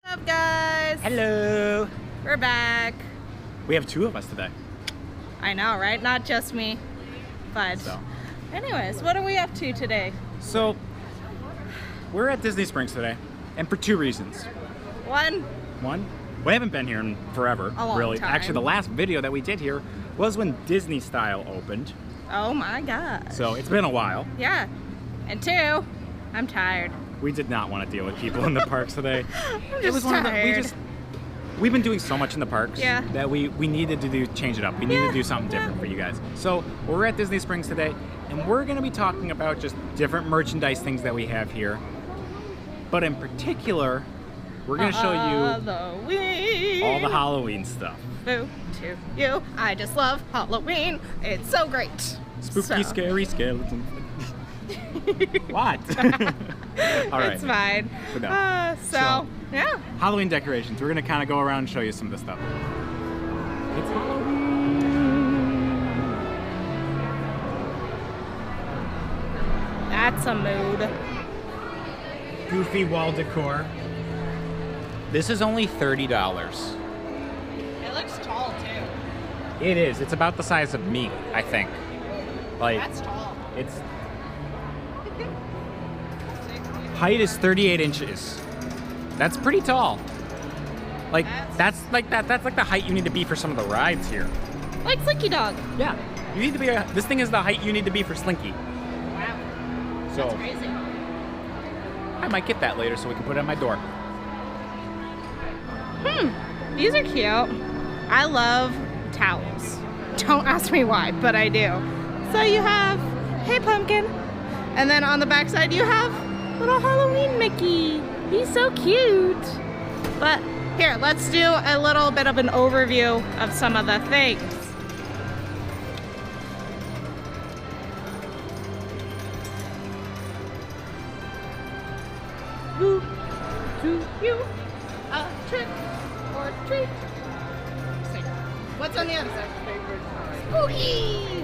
What's up, guys? Hello. We're back. We have two of us today. I know, right? Not just me. But anyways, what are we up to today? So, we're at Disney Springs today, and for two reasons. One, we haven't been here in forever, a long really. time. Actually, the last video that we did here was when Disney Style opened. oh my god. So, it's been a while. Yeah. And two, I'm tired. We did not want to deal with people in the parks today. I'm just tired. We've been doing so much in the parks Yeah. that we needed to change it up. We needed to do something different for you guys. So we're at Disney Springs today, and we're going to be talking about just different merchandise things that we have here. But in particular, we're going to show you Halloween. all the Halloween stuff. Boo to you. I just love Halloween. It's so great. Spooky, scary skeletons. What? All right. It's fine. So, Yeah. Halloween decorations. We're going to kind of go around and show you some of the stuff. It's Halloween. That's a mood. Goofy wall decor. This is only $30. It looks tall too. It is. It's about the size of me, I think. Like, That's tall. it's height is 38 inches. That's pretty tall. Like that's like the height you need to be for some of the rides here. Like Slinky Dog. Yeah. You need to be this thing is the height you need to be for Slinky. Wow. So That's crazy. I might get that later so we can put it on my door. These are cute. I love towels. Don't ask me why, but I do. So you have, hey pumpkin. And then on the back side you have little Halloween Mickey. He's so cute. But here, let's do a little bit of an overview of some of the things. Who do you a trick or treat? What's on the other side? Spooky!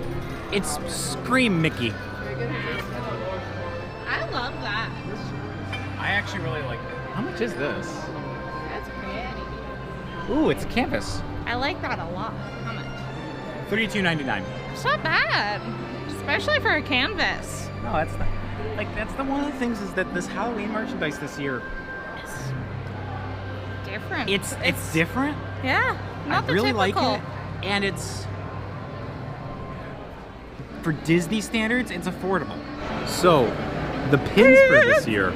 It's Scream Mickey. I love that. I actually really like it. How much is this? That's pretty. Ooh, it's a canvas. I like that a lot. How much? $32.99. It's not bad, especially for a canvas. No, that's not. Like that's the one of the things is that this Halloween merchandise this year, It's different. it's different. Yeah, not I the really typical. like it, and it's for Disney standards, it's affordable. So, the pins for this year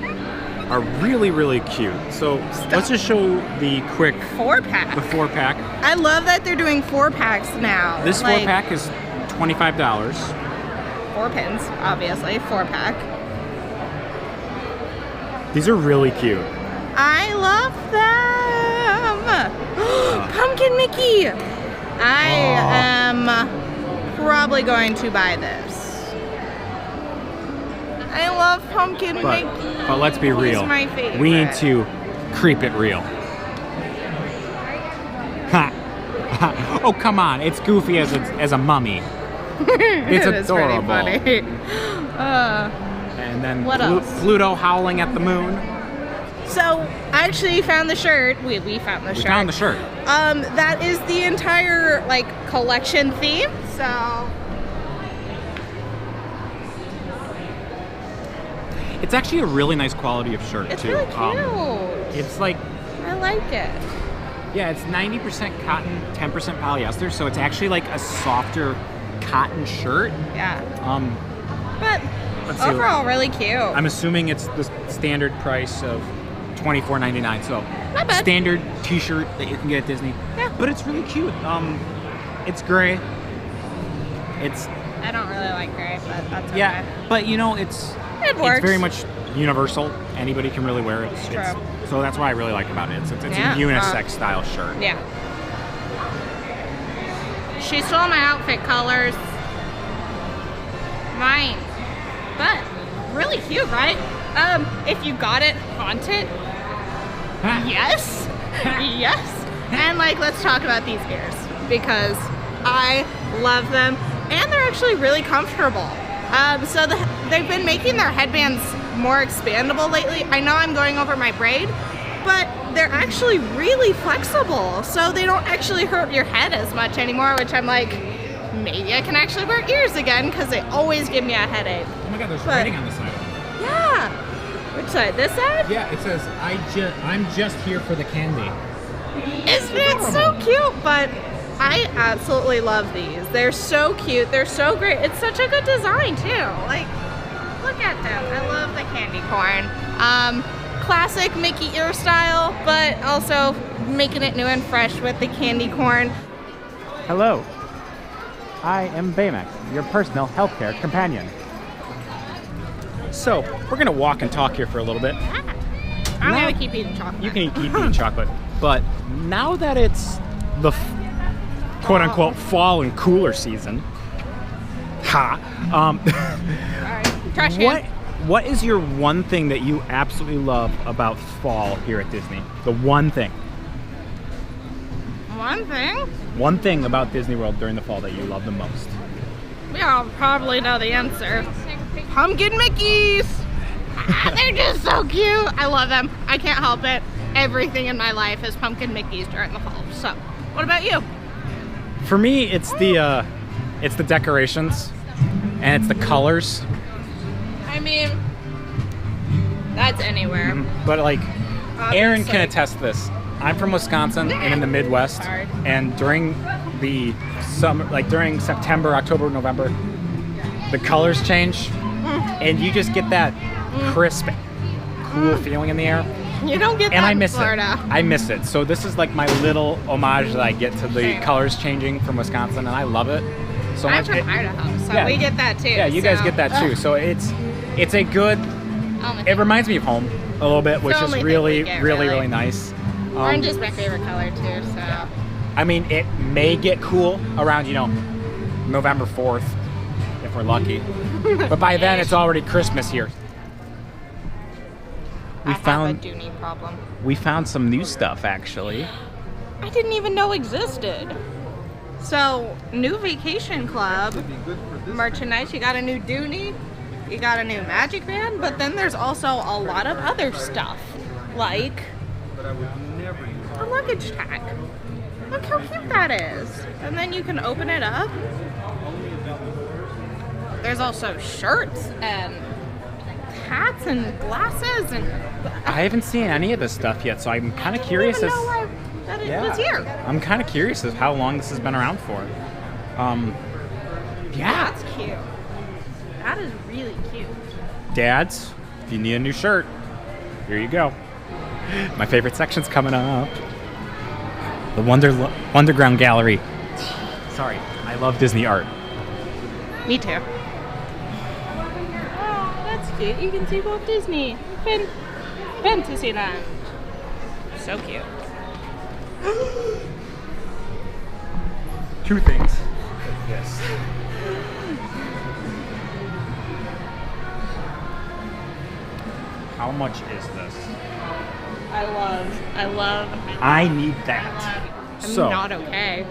are really, really cute. So let's just show the quick 4-pack. the 4-pack. I love that they're doing 4-packs now. This Like, 4-pack is $25. 4 pins, obviously. 4-pack. These are really cute. I love them. Pumpkin Mickey. I am probably going to buy this. I love Pumpkin Mickey. But let's be real. He's my favorite. We need to creep it real. Ha. Oh, come on. It's Goofy as a mummy. It's It is pretty adorable. funny. And then What else? Pluto howling at the moon. So I actually found the shirt. We found the We shirt. found the shirt. That is the entire like collection theme. So It's actually a really nice quality of shirt it's too. really cute. It's like, I like it. yeah, it's 90% cotton, 10% polyester, so it's actually like a softer cotton shirt. Yeah. Let's But see. overall, really cute. I'm assuming it's the standard price of $24.99. So Not bad. standard T-shirt that you can get at Disney. Yeah. But it's really cute. It's gray. It's I don't really like gray, but that's okay. yeah, but you know it's works. very much universal. Anybody can really wear it. It's true. So that's what I really like about it. It's Yeah. a unisex style shirt. Yeah. She stole my outfit colors. Mine. But really cute, right? If you got it haunted, yes. Yes. And like, let's talk about these ears because I love them and they're actually really comfortable. So they've been making their headbands more expandable lately. I know I'm going over my braid, but they're actually really flexible, so they don't actually hurt your head as much anymore, which I'm like, maybe I can actually wear ears again because they always give me a headache. Oh my God, there's writing on the side. Yeah. Which side? This side? Yeah, it says, I'm just here for the candy. Isn't it so cute? But I absolutely love these. They're so cute. They're so great. It's such a good design too. Like, look at them. I love the candy corn. Classic Mickey ear style, but also making it new and fresh with the candy corn. Hello. I am Baymax, your personal healthcare companion. So, we're gonna walk and talk here for a little bit. Yeah. I'm gonna keep eating chocolate. You can keep eating chocolate, but now that it's the quote-unquote fall and cooler season, All right. Trash can. what is your one thing that you absolutely love about fall here at Disney? The one thing. One thing? One thing about Disney World during the fall that you love the most. We all probably know the answer. Pumpkin Mickeys! They're just so cute. I love them. I can't help it. Everything in my life is pumpkin Mickeys during the fall. So, what about you? For me, it's the decorations and it's the colors. I mean, that's anywhere. But like, Aaron can Obviously. attest to this. I'm from Wisconsin and in the Midwest, Sorry. and during the summer, like during September, October, November, the colors change, and you just get that crisp, cool feeling in the air. You don't get that And I in miss Florida. it. I miss it. So this is like my little homage that I get to the Same. colors changing from Wisconsin, and I love it so I'm much. from It- Idaho, so yeah. we get that too. yeah, you guys so- get that too. Ugh. So it's a good. It reminds me of home a little bit, which the is only thing really, we get, really, really. really nice. Orange is my favorite color too, so. I mean, it may get cool around, November 4th, if we're lucky. But by then, it's already Christmas here. I have a Dooney problem. We found some new stuff, actually. I didn't even know existed. So, new Vacation Club merchandise. You got a new Dooney, you got a new Magic Band, but then there's also a lot of other stuff, like a luggage tag. Look how cute that is. And then you can open it up. There's also shirts and hats and glasses and I haven't seen any of this stuff yet, so I'm kind of curious I didn't even know that it was here. I'm kind of curious as how long this has been around for. Yeah. That's cute. That is really cute. Dads, if you need a new shirt, here you go. My favorite section's coming up. The Wonderground Gallery. Sorry, I love Disney art. Me too. Oh, that's cute. You can see Walt Disney. Fantasyland. So cute. Two things. Yes. How much is this? I need that. I'm not okay.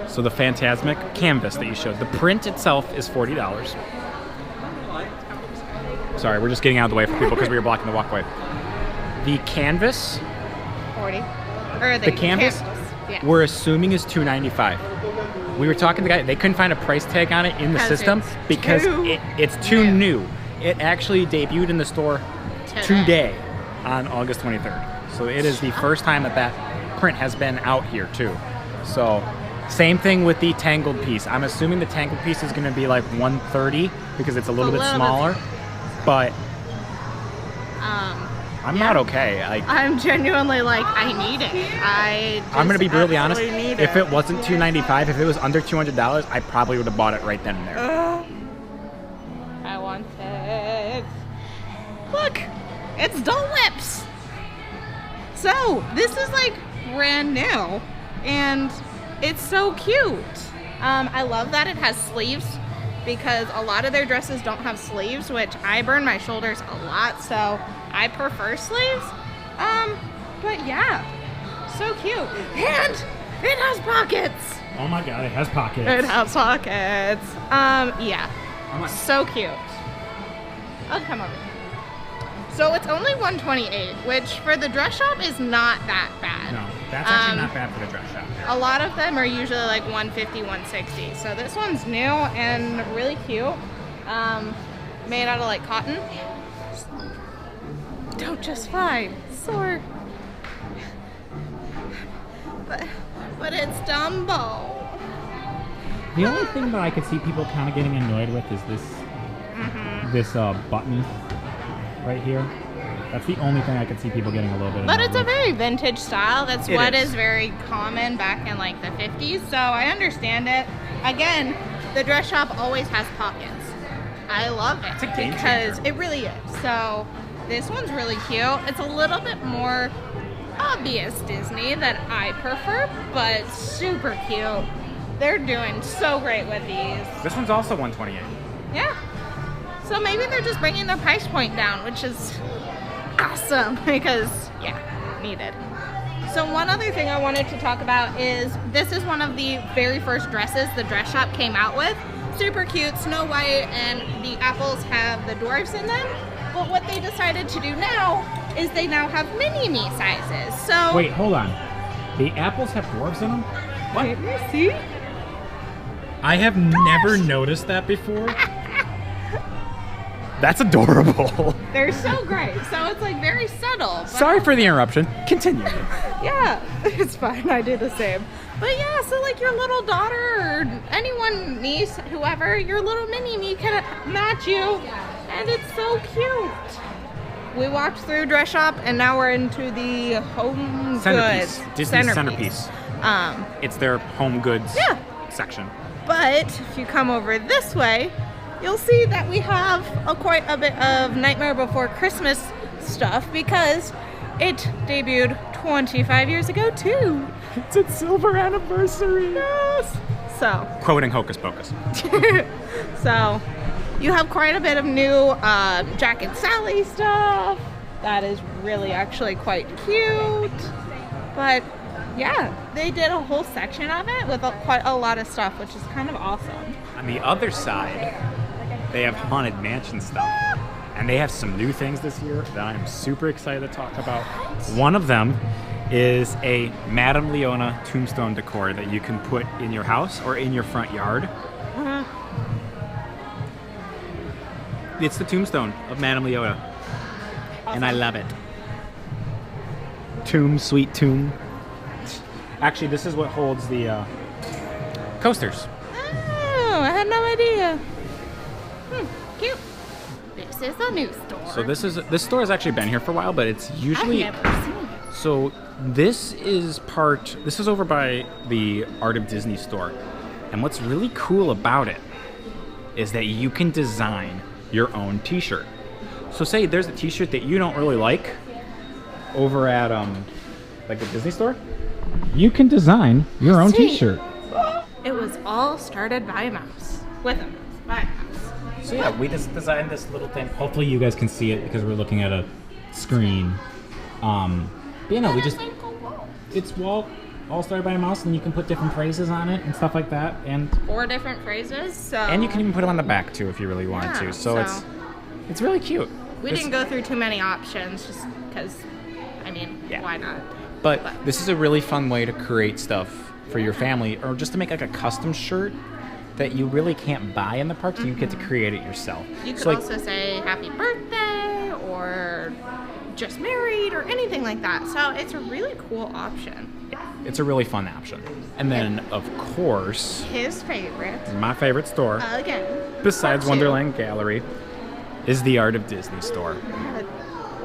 So the Phantasmic canvas that you showed, the print itself is $40. Sorry, we're just getting out of the way for people because we were blocking the walkway. The canvas, 40. Or the canvas, Yeah. we're assuming is $295. We were talking to the guy, they couldn't find a price tag on it in the 'Cause system it's because too it's too new. new. It actually debuted in the store today on August 23rd. So it is the first time that print has been out here too. So same thing with the Tangled piece. I'm assuming the Tangled piece is going to be like $130 because it's a little bit smaller. But I'm not okay. I'm genuinely like, I need it. I'm going to be brutally honest. Need If it wasn't $295, if it was under $200, I probably would have bought it right then and there. I want it. Look, it's Dole Whips. So this is like brand new, and it's so cute. I love that it has sleeves because a lot of their dresses don't have sleeves, which I burn my shoulders a lot, so I prefer sleeves. But yeah, so cute, and it has pockets. Oh my god, it has pockets. It has pockets. Yeah. So cute. Oh, come over. So it's only 128, which for the dress shop is not that bad. No, that's actually not bad for the dress shop. A lot of them are usually like 150, 160. So this one's new and really cute. Made out of like cotton. Don't just fly, soar. But it's Dumbo. The only thing that I could see people kind of getting annoyed with is this button right here. That's the only thing I could see people getting a little bit annoyed But it's a with. very vintage style. That's It what is. is very common back in like the 50s. So I understand it. Again, the dress shop always has pockets. I love it It's a game because changer. it really is. So this one's really cute. It's a little bit more obvious Disney that I prefer, but super cute. They're doing so great with these. This one's also 128. Yeah. So maybe they're just bringing the price point down, which is awesome because, yeah, needed. So one other thing I wanted to talk about is this is one of the very first dresses the dress shop came out with. Super cute, Snow White, and the apples have the dwarfs in them. But what they decided to do now is they now have mini-me sizes. So Wait, hold on. The apples have dwarves in them? What? You see? I have never noticed that before. That's adorable. They're so great. So it's like very subtle. But Sorry for the interruption. Continue. yeah, it's fine. I do the same. But yeah, so like your little daughter or anyone, niece, whoever, your little mini-me can match you. And it's so cute. We walked through dress shop and now we're into the home Centerpiece. goods. Disney's centerpiece. It's their home goods Yeah. section. But if you come over this way, you'll see that we have quite a bit of Nightmare Before Christmas stuff because it debuted 25 years ago too. It's its silver anniversary. Yes. So, Quoting Hocus Pocus. so you have quite a bit of new Jack and Sally stuff. That is really actually quite cute. But yeah, they did a whole section of it with quite a lot of stuff, which is kind of awesome. On the other side, they have Haunted Mansion stuff. And they have some new things this year that I'm super excited to talk about. One of them is a Madame Leona tombstone decor that you can put in your house or in your front yard. It's the tombstone of Madame Leona. And I love it. Tomb, sweet tomb. Actually, this is what holds the coasters. Oh, I had no idea. Cute. This is a new store. So this store has actually been here for a while, but it's usually I've never seen it. so this is over by the Art of Disney store. And what's really cool about it is that you can design your own t-shirt. So say there's a t-shirt that you don't really like over at like the Disney store, you can design your own Sweet. t-shirt. It was all started by a mouse. With a mouse. By a mouse. So yeah, we just designed this little thing. Hopefully you guys can see it because we're looking at a screen. But you know, it's all started by a mouse, and you can put different phrases on it and stuff like that. And 4 different phrases. So And you can even put them on the back too if you really wanted Yeah, to. So so- it's really cute. we didn't go through too many options just because, I mean, Yeah. why not? But this is a really fun way to create stuff for your family, or just to make like a custom shirt that you really can't buy in the parks. You get to create it yourself. You could So, like, also say happy birthday or just married or anything like that. So it's a really cool option. it's a really fun option. And then, of course, His favorite, my favorite store, again, besides part two. Wonderland Gallery, is the Art of Disney store.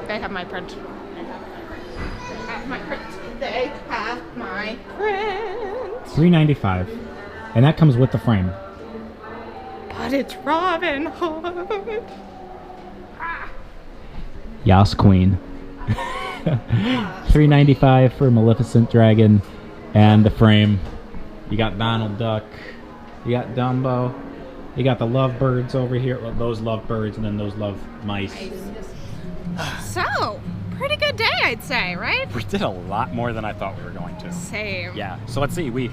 They have my print. They have my print. They have my print. $3.95, and that comes with the frame. But it's Robin Hood. Yas Queen. $3.95 for Maleficent Dragon and the frame. You got Donald Duck. You got Dumbo. You got the lovebirds over here. Well, those lovebirds and then those love mice. So, pretty good day, I'd say, right? We did a lot more than I thought we were going to. Same. Yeah. So let's see. We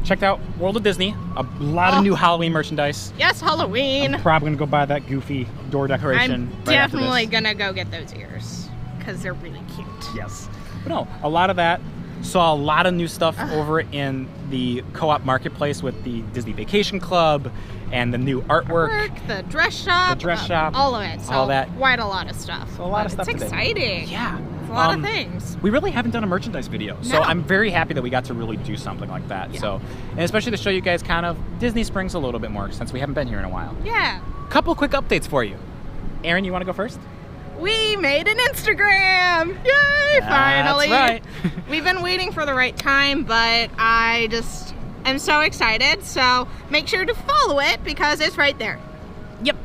checked out World of Disney. A lot of new Halloween merchandise. Yes, Halloween. I'm probably gonna go buy that goofy door decoration. I'm right after definitely this. gonna go get those ears because they're really cute. Yes. But no, a lot of that. Saw a lot of new stuff over in the co-op marketplace with the Disney Vacation Club and the new artwork. The dress shop. The dress shop, All of it. So all that. Quite a lot of stuff. So a lot But of stuff It's today. exciting. Yeah. It's a lot of things. We really haven't done a merchandise video, so No. I'm very happy that we got to really do something like that. Yeah. So, and especially to show you guys kind of Disney Springs a little bit more since we haven't been here in a while. Yeah. Couple quick updates for you. Aaron, you want to go first? We made an Instagram! Yay! Finally! That's right. We've been waiting for the right time, but I just am so excited. So make sure to follow it because it's right there. Yep.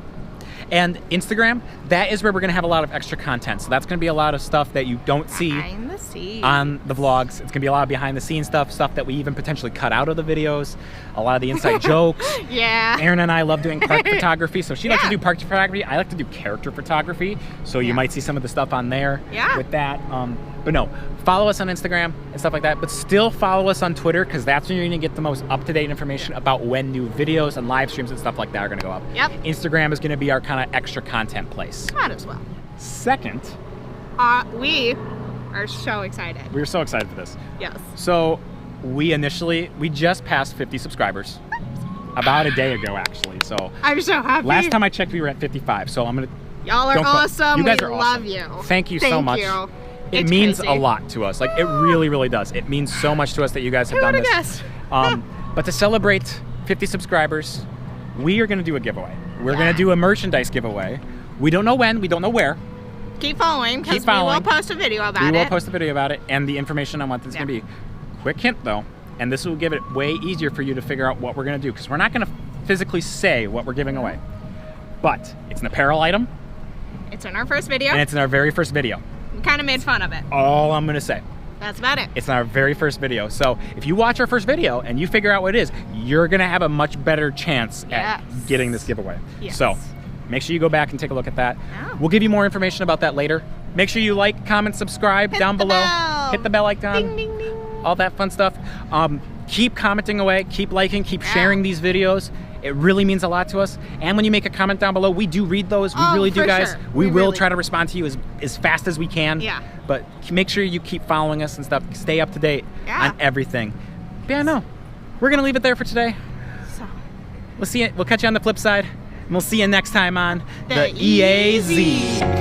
And Instagram, that is where we're going to have a lot of extra content. So that's going to be a lot of stuff that you don't see Behind the scenes. on the vlogs. It's going to be a lot of behind the scenes stuff that we even potentially cut out of the videos, a lot of the inside jokes. Yeah. Aaron and I love doing park photography, so she likes to Yeah. do park photography. I like to do character photography, so you Yeah. might see some of the stuff on there Yeah. with that. But no, follow us on Instagram and stuff like that, but still follow us on Twitter because that's when you're going to get the most up-to-date information about when new videos and live streams and stuff like that are going to go up. Yep. Instagram is going to be our kind of extra content place. Might as well. Second, We are so excited. we were so excited for this. Yes. So we just passed 50 subscribers about a day ago, actually. So I'm so happy. last time I checked, we were at 55. So I'm gonna. Y'all are don't quote- awesome. You guys we are love awesome. you. Thank you so much. You. It It's means crazy. a lot to us. Like it really, really does. It means so much to us that you guys have Who done would've this. guessed? But to celebrate 50 subscribers, we are gonna do a giveaway. We're gonna do a merchandise giveaway. We don't know when. We don't know where. Keep following because Keep we following. will post a video about We will it. post a video about it and the information on what it's Yeah. going to be. Quick hint though, and this will give it way easier for you to figure out what we're going to do because we're not going to physically say what we're giving away. But it's an apparel item It's in our first video. and it's in our very first video. We kind of made fun of it. All I'm going to say. That's about it. It's in our very first video. So if you watch our first video and you figure out what it is, you're going to have a much better chance at Yes. getting this giveaway. Yes. So make sure you go back and take a look at that. Yeah. We'll give you more information about that later. Make sure you like, comment, subscribe down the below. bell. Hit the bell icon. Ding, ding, ding. All that fun stuff. Keep commenting away, keep liking, keep sharing these videos. It really means a lot to us. And when you make a comment down below, we do read those. We Oh, really do, for guys. sure. We We will really try do. to respond to you as fast as we can. Yeah. But make sure you keep following us and stuff. Stay up to date Yeah. on everything. But yeah, no. We're gonna leave it there for today. So, We'll catch you on the flip side. And we'll see you next time on The EAZ.